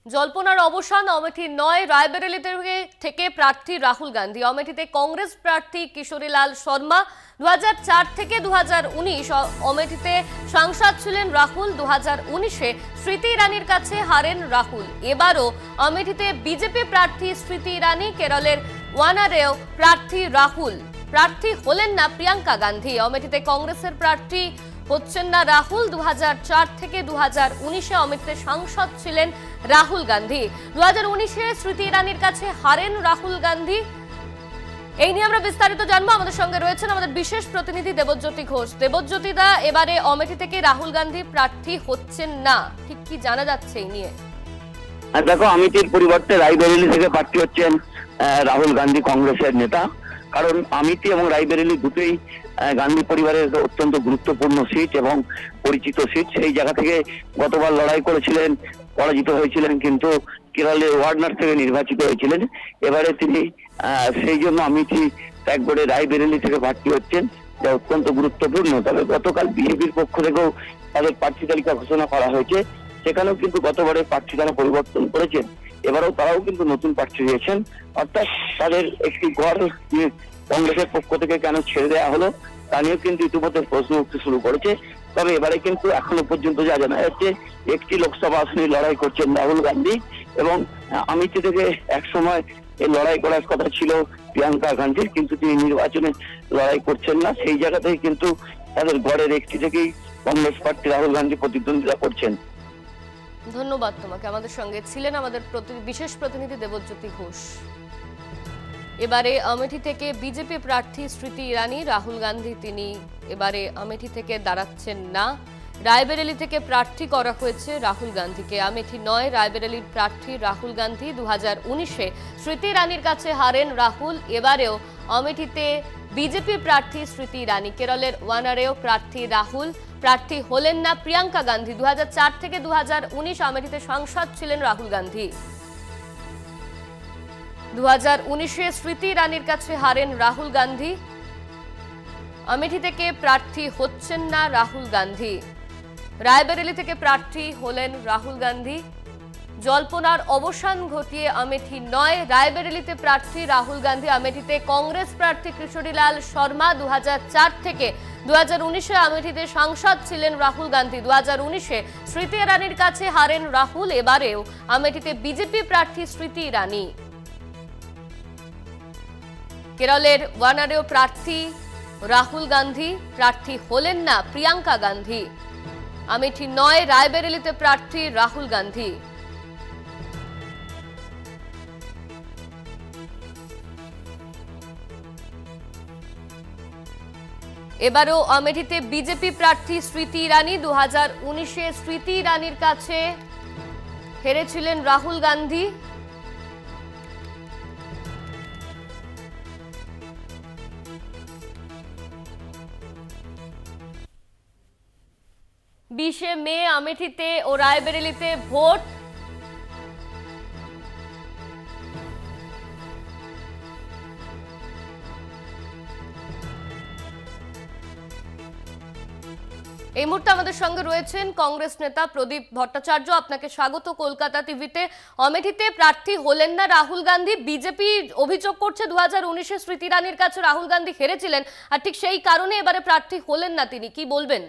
জল্পনার অবসান, অমেঠি নয় রায়বেরেলি থেকে প্রার্থী রাহুল গান্ধী। অমেঠিতে কংগ্রেস প্রার্থী কিশোরীলাল শর্মা। 2004 থেকে 2019 অমেঠিতে সাংসদ ছিলেন রাহুল। 2019-এ স্মৃতি ইরানির কাছে হারেন রাহুল। এবারও অমেঠিতে বিজেপি প্রার্থী স্মৃতি ইরানি, কেরলের ওয়ানারেও প্রার্থী রাহুল। প্রার্থী হলেন না প্রিয়াঙ্কা গান্ধী। অমেঠিতে কংগ্রেসের প্রার্থী হচ্ছেন না রাহুল। 2004 থেকে 2019-এ অমেঠিতে সাংসদ ছিলেন রাহুল গান্ধী। 2019-এ স্মৃতি ইরানির কাছে হারেন রাহুল গান্ধী। এই নিয়ে আমরা বিস্তারিত জানবো। আমাদের সঙ্গে রয়েছেন আমাদের বিশেষ প্রতিনিধি দেবজ্যোতি ঘোষ। দেবজ্যোতি দা, এবারে অমেঠি থেকে রাহুল গান্ধী প্রার্থী হচ্ছেন না, ঠিক কি জানা যাচ্ছে এই নিয়ে? দেখো, আমেঠির পরিবর্তে রায়বেরেলি থেকে প্রার্থী হচ্ছেন রাহুল গান্ধী, কংগ্রেসের নেতা। কারণ আমেঠি এবং রায়বেরেলি দুটোই গান্ধী পরিবারের অত্যন্ত গুরুত্বপূর্ণ সিট এবং পরিচিত সিট। সেই জায়গা থেকে গতবার লড়াই করেছিলেন, পরাজিত হয়েছিলেন, কিন্তু কেরলের ওয়ার্নার থেকে নির্বাচিত হয়েছিলেন। এবারে তিনি সেই জন্য আমেঠি ত্যাগ করে রায়বেরেলি থেকে প্রার্থী হচ্ছেন, যা অত্যন্ত গুরুত্বপূর্ণ। তবে গতকাল বিজেপির পক্ষ থেকেও তাদের প্রার্থী তালিকা ঘোষণা করা হয়েছে। সেখানেও কিন্তু গতবারের প্রার্থী তারা পরিবর্তন করেছেন, এবারেও তারাও কিন্তু নতুন প্রার্থী হয়েছেন। অর্থাৎ তাদের একটি ঘর কংগ্রেসের পক্ষ থেকে কেন ছেড়ে দেওয়া হলো তা নিয়েও কিন্তু ইতিমধ্যে প্রশ্ন উঠতে শুরু করেছে। তবে এবারে কিন্তু এখনো পর্যন্ত যা জানা যাচ্ছে, একটি লোকসভা আসনে লড়াই করছেন রাহুল গান্ধী এবং আমেঠি থেকে একসময় এই লড়াই করার কথা ছিল প্রিয়াঙ্কা গান্ধীর, কিন্তু তিনি নির্বাচনে লড়াই করছেন না। সেই জায়গাতেই কিন্তু তাদের গড়ের একটি থেকেই কংগ্রেস প্রার্থী রাহুল গান্ধী প্রতিদ্বন্দ্বিতা করছেন। ধন্যবাদ তোমাকে। আমাদের সঙ্গে ছিলেন আমাদের বিশেষ প্রতিনিধি দেবজ্যোতি ঘোষ। এবারে আমেঠি থেকে বিজেপি প্রার্থী স্মৃতি ইরানি, রাহুল গান্ধী তিনি এবারে আমেঠি থেকে দাঁড়াচ্ছেন না। রায়বেরেলি থেকে প্রার্থী করা হয়েছে রাহুল গান্ধীকে। আমেঠি নয় রায়বেরেলির প্রার্থী রাহুল গান্ধী। 2019-এ স্মৃতি ইরানির কাছে হারেন রাহুল। এবারেও আমেঠিতে বিজেপি প্রার্থী স্মৃতি ইরানি, কেরলের ওয়ানারেও প্রার্থী রাহুল। প্রার্থী হলেন না প্রিয়াঙ্কা গান্ধী। 2004 থেকে 2019 আমেঠিতে সাংসদ ছিলেন রাহুল গান্ধী। 2019-এ স্মৃতি ইরানির কাছে হারেন রাহুল গান্ধী। আমেঠি থেকে প্রার্থী হচ্ছেন না রাহুল গান্ধী। রায়বেরেলি থেকে প্রার্থী হলেন রাহুল গান্ধী। জল্পনার অবসান ঘটিয়ে আমেঠি নয় রায়বেরেলিতে প্রার্থী রাহুল গান্ধী। আমেঠিতে কংগ্রেস প্রার্থী কিশোরীলাল শর্মা। 2004 থেকে 2019-এ আমেঠিতে সাংসদ ছিলেন রাহুল গান্ধী। 2019-এ স্মৃতি ইরানির কাছে হারেন রাহুল। এবারেও আমেঠিতে বিজেপি প্রার্থী স্মৃতি ইরানি, কেরলের ওয়ানারেও প্রার্থী রাহুল গান্ধী। প্রার্থী হলেন না প্রিয়াঙ্কা গান্ধী। আমেঠি নয় রায়বেরেলিতে প্রার্থী রাহুল গান্ধী। এবারও আমেঠিতে বিজেপি প্রার্থী স্মৃতি ইরানি। 2019-এ স্মৃতি ইরানির কাছে হেরেছিলেন রাহুল গান্ধী। মে আমেঠিতে ও রায়বেরেলিতে ভোট। এই মুহূর্তে আমাদের সঙ্গে রয়েছেন কংগ্রেস নেতা প্রদীপ ভট্টাচার্য। আপনাকে স্বাগত কলকাতা টিভিতে। আমেঠিতে প্রার্থী হলেন না রাহুল গান্ধী। বিজেপি অভিযোগ করছে 2019-এ স্মৃতি ইরানির কাছে রাহুল গান্ধী হেরেছিলেন, আর ঠিক সেই কারণে এবারে প্রার্থী হলেন না তিনি। কি বলবেন?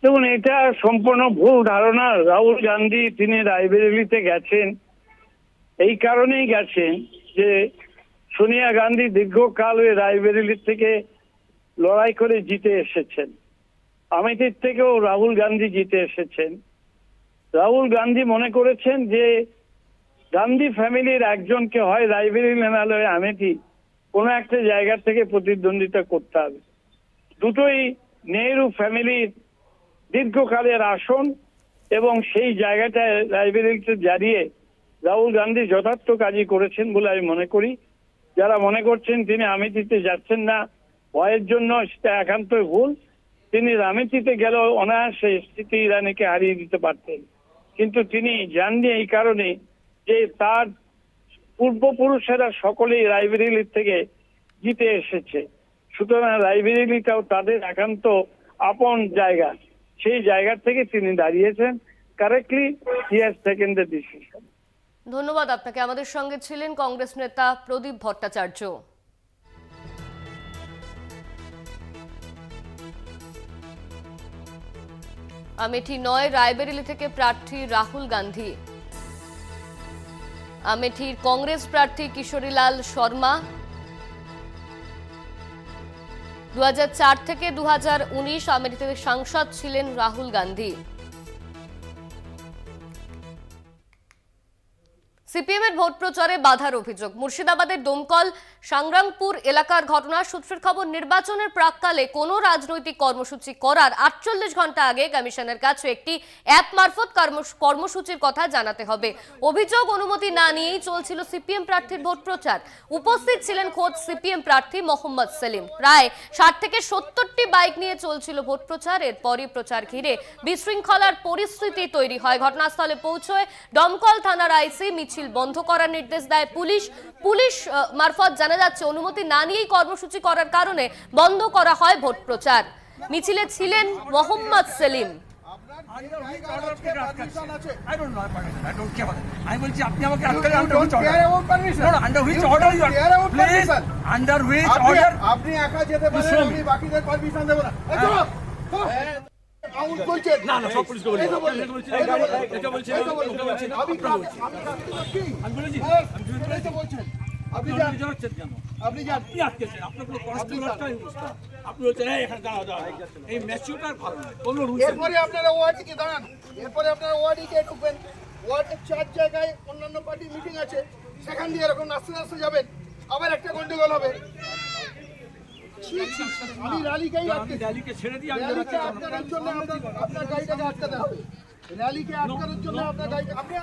দেখুন, এটা সম্পূর্ণ ভুল ধারণা। রাহুল গান্ধী তিনি রায়বেরেলিতে গেছেন এই কারণেই গেছেন যে সোনিয়া গান্ধী দীর্ঘকাল ওই রায়বেরেলি থেকে লড়াই করে জিতে এসেছেন। আমেঠির থেকেও রাহুল গান্ধী জিতে এসেছেন। রাহুল গান্ধী মনে করেছেন যে গান্ধী ফ্যামিলির একজনকে হয় রায়বেরেলি নাহলে আমেঠি কোনো একটা জায়গা থেকে প্রতিদ্বন্দ্বিতা করতে হবে। দুটোই নেহেরু ফ্যামিলির দীর্ঘকালের আসন এবং সেই জায়গাটায় রায়বেরেলিতে দাঁড়িয়ে রাহুল গান্ধী যথার্থ কাজই করেছেন বলে আমি মনে করি। যারা মনে করছেন তিনি আমেঠিতে যাচ্ছেন না ভয়ের জন্য, সেটা একান্তই ভুল। তিনি আমেঠিতে গেলেও অনায়াসে স্মৃতি ইরানিকে হারিয়ে দিতে পারতেন, কিন্তু তিনি যাননি এই কারণে যে তার পূর্বপুরুষেরা সকলেই রায়বেরেলি থেকে জিতে এসেছে। সুতরাং রায়বেরেলিটাও তাদের একান্ত আপন জায়গা, সেই জায়গা থেকে তিনি দাঁড়িয়েছেন। correctly he has taken the decision. ধন্যবাদ আপনাকে। আমাদের সঙ্গে ছিলেন কংগ্রেস নেতা প্রদীপ ভট্টাচার্য। আমেঠি ৯ রায়বেরেলি থেকে প্রার্থী রাহুল গান্ধী। আমেঠির কংগ্রেস প্রার্থী কিশোরীলাল শর্মা। 2004 থেকে 2019 আমেঠিতে সাংসদ ছিলেন রাহুল গান্ধী। সিপিএম এর ভোট প্রচারে বাধার অভিযোগ। মুর্শিদাবাদের দমকল সংগ্রামপুর এলাকার ঘটনা। সূত্রের খবর, নির্বাচনের প্রাক্কালে কোনো রাজনৈতিক কর্মসূচি করার 48 ঘন্টা আগে কমিশনের কাছে একটি অ্যাপ মারফত কর্মসূচির কথা জানাতে হবে। অভিযোগ, অনুমতি না নিয়েই চলছিল সিপিএম প্রার্থীর ভোট প্রচার। উপস্থিত ছিলেন খোদ সিপিএম প্রার্থী মোহাম্মদ সেলিম। প্রায় 60 থেকে 70টি বাইক নিয়ে চলছিল ভোট প্রচার। এরপরই প্রচার ঘিরে বিশৃঙ্খলার পরিস্থিতি তৈরি হয়। ঘটনাস্থলে পৌঁছয় দমকল থানার আইসি। মিছিল বন্ধ করার নির্দেশ দেয় পুলিশ মারফত জানা যাচ্ছে অনুমতি না নিয়েই কর্মসূচি করার কারণে বন্ধ করা হয় ভোট প্রচার। মিছিলে ছিলেন মোহাম্মদ সেলিম। এরপরে আপনারা ওয়ার্ডে দাঁড়ান, এরপরে আপনারা ওয়ার্ডে ঢুকবেন। ওয়ার্ডের 4 জায়গায় অন্যান্য পার্টি মিটিং আছে, সেখান দিয়ে এরকম নাচতে নাচতে যাবেন, আবার একটা গন্ডগোল হবে। আমি র্যালিকে ছেড়ে দিয়ে আপনার গাড়িটাকে আটকাতে হবে। র্যালিকে আটকানোর জন্য আপনার গাড়ি আপনি